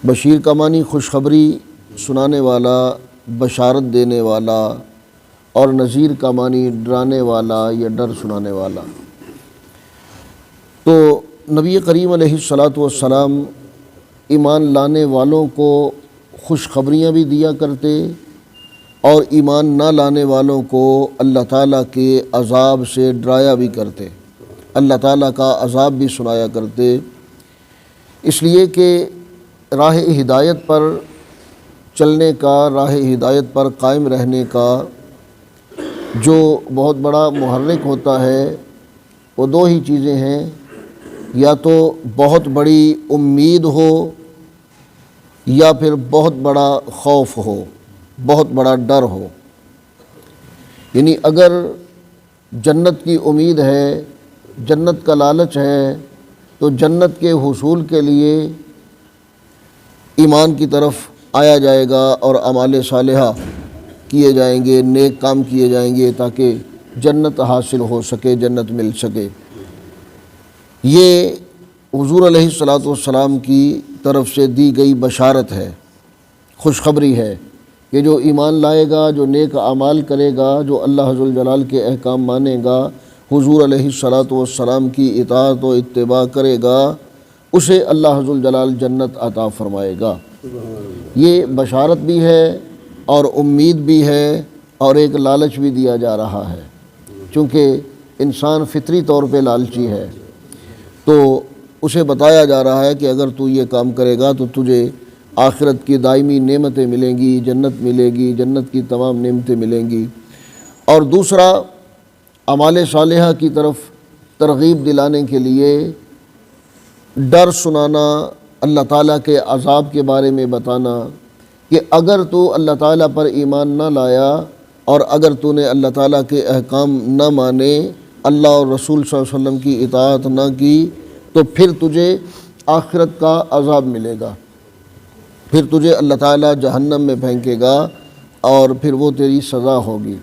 بشیر کا معنی خوشخبری سنانے والا، بشارت دینے والا، اور نذیر کا معنی ڈرانے والا یا ڈر سنانے والا۔ تو نبی کریم علیہ الصلاۃ والسلام ایمان لانے والوں کو خوشخبریاں بھی دیا کرتے اور ایمان نہ لانے والوں کو اللہ تعالیٰ کے عذاب سے ڈرایا بھی کرتے، اللہ تعالیٰ کا عذاب بھی سنایا کرتے، اس لیے کہ راہ ہدایت پر چلنے کا، راہ ہدایت پر قائم رہنے کا جو بہت بڑا محرک ہوتا ہے وہ دو ہی چیزیں ہیں، یا تو بہت بڑی امید ہو یا پھر بہت بڑا خوف ہو، بہت بڑا ڈر ہو۔ یعنی اگر جنت کی امید ہے، جنت کا لالچ ہے، تو جنت کے حصول کے لیے ایمان کی طرف آیا جائے گا اور اعمال صالحہ کیے جائیں گے، نیک کام کیے جائیں گے تاکہ جنت حاصل ہو سکے، جنت مل سکے۔ یہ حضور علیہ الصلاۃ والسلام کی طرف سے دی گئی بشارت ہے، خوشخبری ہے کہ جو ایمان لائے گا، جو نیک اعمال کرے گا، جو اللہ ذوالجلال کے احکام مانے گا، حضور علیہ الصلاۃ والسلام کی اطاعت و اتباع کرے گا، اسے اللہ ذوالجلال جنت عطا فرمائے گا۔ یہ بشارت بھی ہے اور امید بھی ہے اور ایک لالچ بھی دیا جا رہا ہے، چونکہ انسان فطری طور پہ لالچی ہے، تو اسے بتایا جا رہا ہے کہ اگر تو یہ کام کرے گا تو تجھے آخرت کی دائمی نعمتیں ملیں گی، جنت ملے گی، جنت کی تمام نعمتیں ملیں گی۔ اور دوسرا، اعمال صالحہ کی طرف ترغیب دلانے کے لیے ڈر سنانا، اللہ تعالیٰ کے عذاب کے بارے میں بتانا کہ اگر تو اللہ تعالیٰ پر ایمان نہ لایا اور اگر تو نے اللہ تعالیٰ کے احکام نہ مانے، اللہ اور رسول صلی اللہ علیہ وسلم کی اطاعت نہ کی، تو پھر تجھے آخرت کا عذاب ملے گا، پھر تجھے اللہ تعالیٰ جہنم میں پھینکے گا اور پھر وہ تیری سزا ہوگی۔